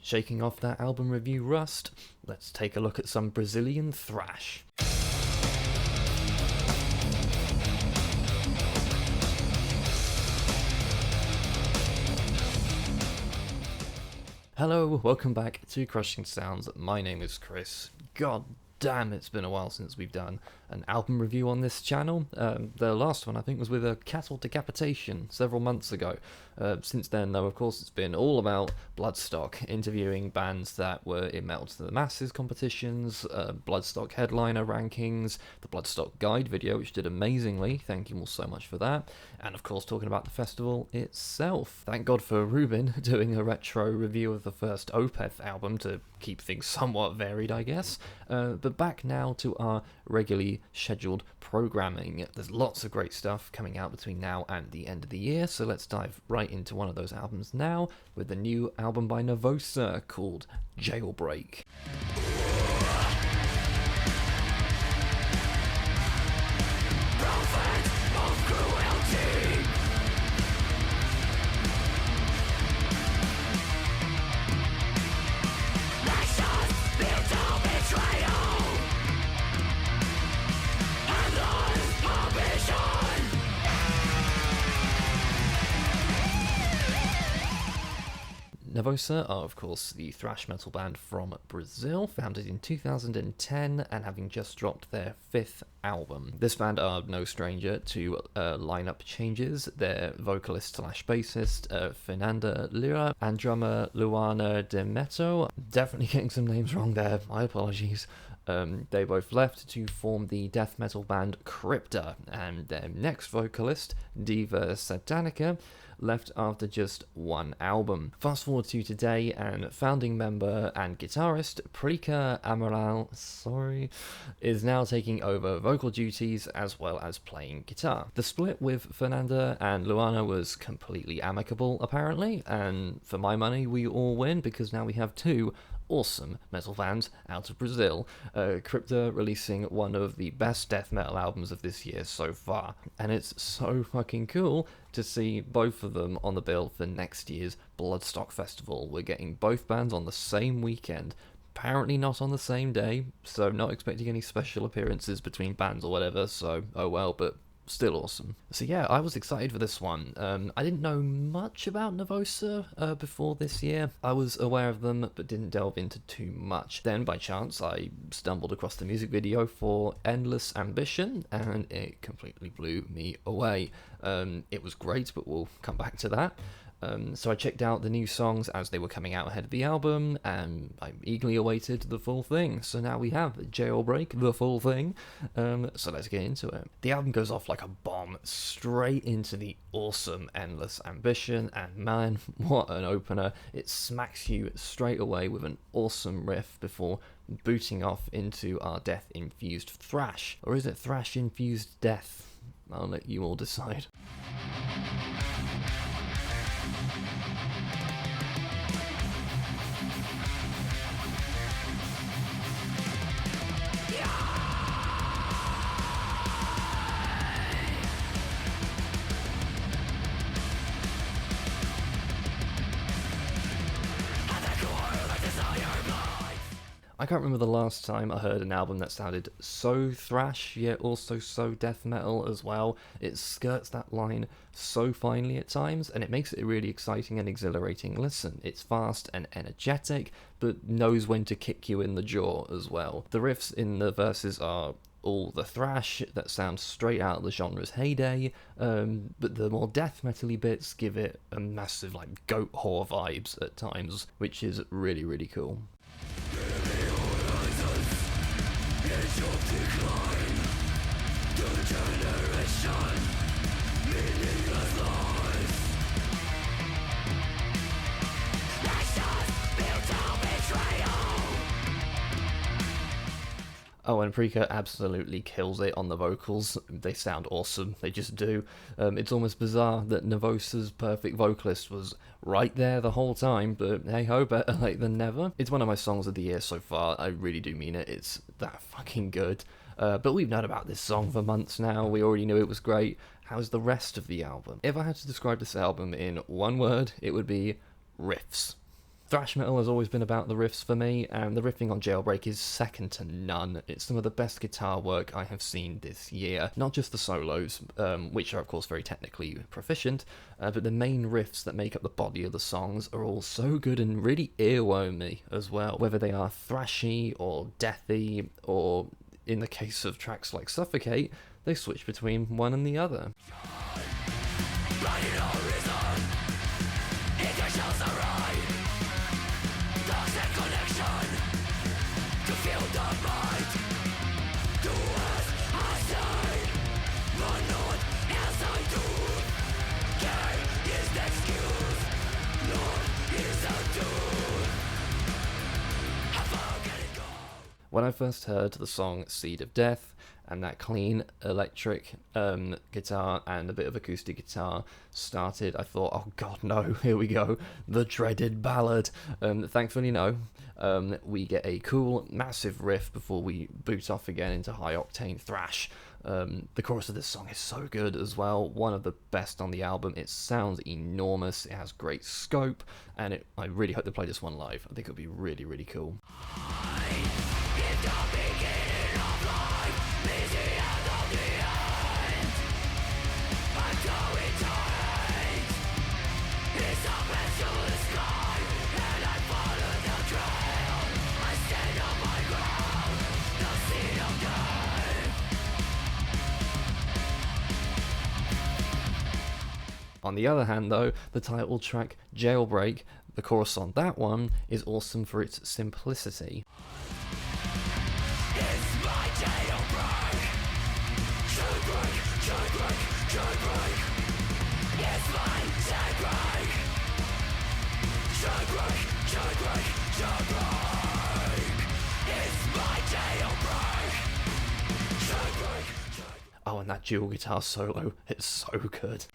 Shaking off that album review rust, let's take a look at some Brazilian thrash. Hello, welcome back to Crushing Sounds. My name is Chris. God damn, it's been a while since we've done an album review on this channel. The last one I think was with a cattle decapitation several months ago. Since then though, of course, it's been all about Bloodstock, interviewing bands that were in Metal to the Masses competitions, Bloodstock headliner rankings, the Bloodstock guide video, which did amazingly, thank you all so much for that, and of course talking about the festival itself. Thank God for Ruben doing a retro review of the first Opeth album to keep things somewhat varied, I guess. But back now to our regularly scheduled programming. There's lots of great stuff coming out between now and the end of the year, so let's dive right into one of those albums now with the new album by Nervosa called Jailbreak. Nervosa are, of course, the thrash metal band from Brazil, founded in 2010 and having just dropped their 5th album. This band are no stranger to lineup changes. Their vocalist slash bassist, Fernanda Lira, and drummer Luana de Meto, definitely getting some names wrong there, my apologies. They both left to form the death metal band Crypta, and their next vocalist, Diva Satanica, left after just one album. Fast forward to today, and founding member and guitarist Prika Amaral, is now taking over vocal duties as well as playing guitar. The split with Fernanda and Luana was completely amicable, apparently, and for my money, we all win because now we have two awesome metal bands out of Brazil. Crypta releasing one of the best death metal albums of this year so far, and it's so fucking cool to see both of them on the bill for next year's Bloodstock Festival. We're getting both bands on the same weekend, apparently not on the same day, so not expecting any special appearances between bands or whatever, so oh well, but still awesome. So yeah, I was excited for this one. I didn't know much about Nervosa before this year. I was aware of them, but didn't delve into too much. Then, by chance, I stumbled across the music video for Endless Ambition, and it completely blew me away. It was great, but we'll come back to that. So I checked out the new songs as they were coming out ahead of the album, and I eagerly awaited the full thing. So now we have Jailbreak, the full thing. So let's get into it. The album goes off like a bomb, straight into the awesome Endless Ambition, and man, what an opener. It smacks you straight away with an awesome riff before booting off into our death-infused thrash. Or is it thrash-infused death? I'll let you all decide. I can't remember the last time I heard an album that sounded so thrash, yet also so death metal as well. It skirts that line so finely at times, and it makes it a really exciting and exhilarating listen. It's fast and energetic, but knows when to kick you in the jaw as well. The riffs in the verses are all the thrash that sounds straight out of the genre's heyday, but the more death metal-y bits give it a massive like goat whore vibes at times, which is really, really cool. Oh, and Prika absolutely kills it on the vocals. They sound awesome. They just do. It's almost bizarre that Nervosa's perfect vocalist was right there the whole time, but hey ho, better late than never. It's one of my songs of the year so far. I really do mean it. It's that fucking good. But we've known about this song for months now. We already knew it was great. How's the rest of the album? If I had to describe this album in one word, it would be riffs. Thrash metal has always been about the riffs for me, and the riffing on Jailbreak is second to none. It's some of the best guitar work I have seen this year. Not just the solos, which are of course very technically proficient, but the main riffs that make up the body of the songs are all so good and really earwormy as well. Whether they are thrashy or deathy, or in the case of tracks like Suffocate, they switch between one and the other. When I first heard the song Seed of Death, and that clean electric guitar and a bit of acoustic guitar started, I thought, oh god no, here we go, the dreaded ballad. Thankfully no, we get a cool massive riff before we boot off again into high octane thrash. The chorus of this song is so good as well, one of the best on the album. It sounds enormous, it has great scope, and I really hope they play this one live. I think it would be really, really cool. On the other hand though, the title track Jailbreak, the chorus on that one is awesome for its simplicity. It's my jailbreak. Jailbreak, jailbreak, jailbreak. It's my jailbreak. Jailbreak, jailbreak, jailbreak. It's my jailbreak. Jailbreak, jailbreak. Oh, and that dual guitar solo, it's so good.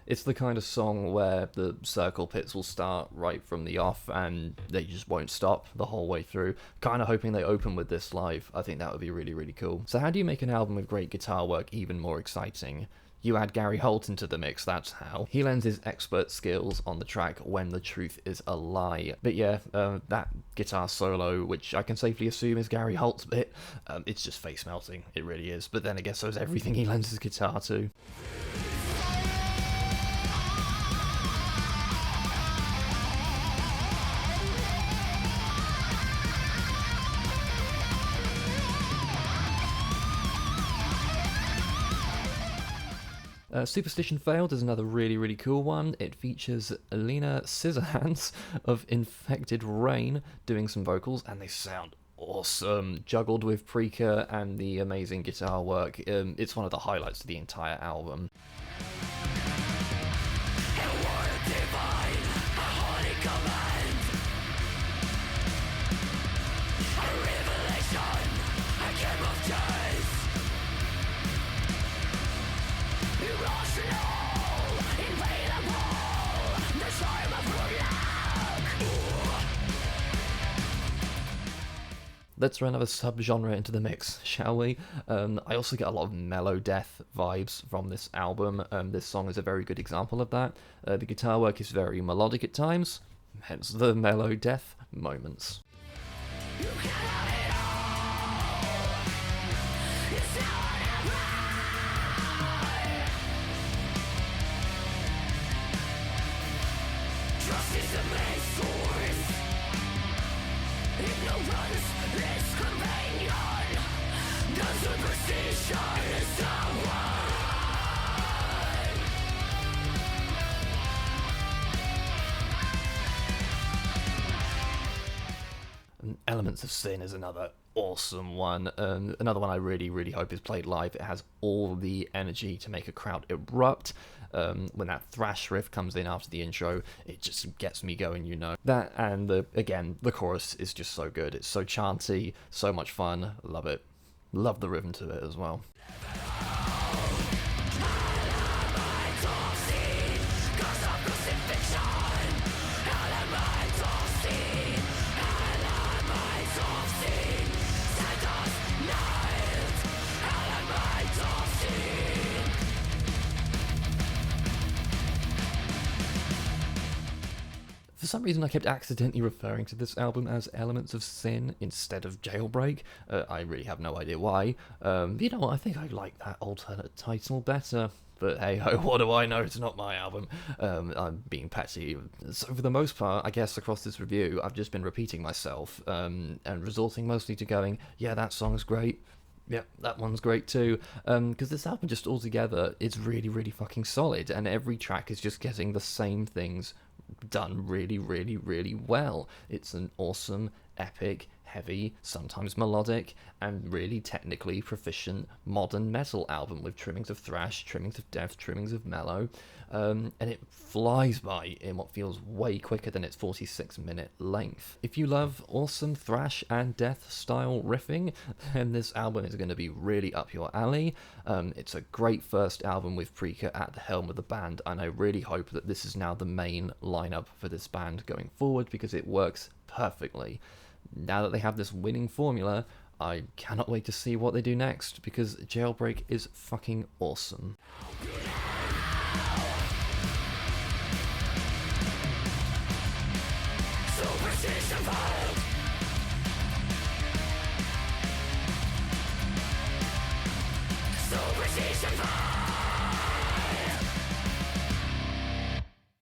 It's the kind of song where the circle pits will start right from the off and they just won't stop the whole way through. Kind of hoping they open with this live. I think that would be really, really cool. So how do you make an album with great guitar work even more exciting? You add Gary Holt into the mix, that's how. He lends his expert skills on the track When the Truth Is a Lie. But yeah, that guitar solo, which I can safely assume is Gary Holt's bit, it's just face melting, it really is. But then I guess so is everything he lends his guitar to. Superstition Failed is another really, really cool one. It features Alina Scissorhands of Infected Rain doing some vocals, and they sound awesome, juggled with Preaker and the amazing guitar work. It's one of the highlights of the entire album. Let's throw another sub-genre into the mix, shall we? I also get a lot of mellow death vibes from this album. This song is a very good example of that. The guitar work is very melodic at times, hence the mellow death moments. Elements of Sin is another awesome one. Another one I really, really hope is played live. It has all the energy to make a crowd erupt. When that thrash riff comes in after the intro, it just gets me going, you know. That and the chorus is just so good. It's so chanty, so much fun. Love it. Love the rhythm to it as well. Cause of crucifixion. For some reason, I kept accidentally referring to this album as Elements of Sin instead of Jailbreak. I really have no idea why. You know what, I think I like that alternate title better. But hey ho, what do I know? It's not my album. I'm being petty. So for the most part, I guess across this review, I've just been repeating myself and resorting mostly to going, yeah, that song's great. Yeah, that one's great too. Because this album just altogether is really, really fucking solid, and every track is just getting the same things done really, really, really well. It's an awesome, epic, heavy, sometimes melodic, and really technically proficient modern metal album with trimmings of thrash, trimmings of death, trimmings of mellow, and it flies by in what feels way quicker than its 46-minute length. If you love awesome thrash and death style riffing, then this album is going to be really up your alley. It's a great first album with Preaker at the helm of the band, and I really hope that this is now the main lineup for this band going forward, because it works perfectly. Now that they have this winning formula, I cannot wait to see what they do next, because Jailbreak is fucking awesome.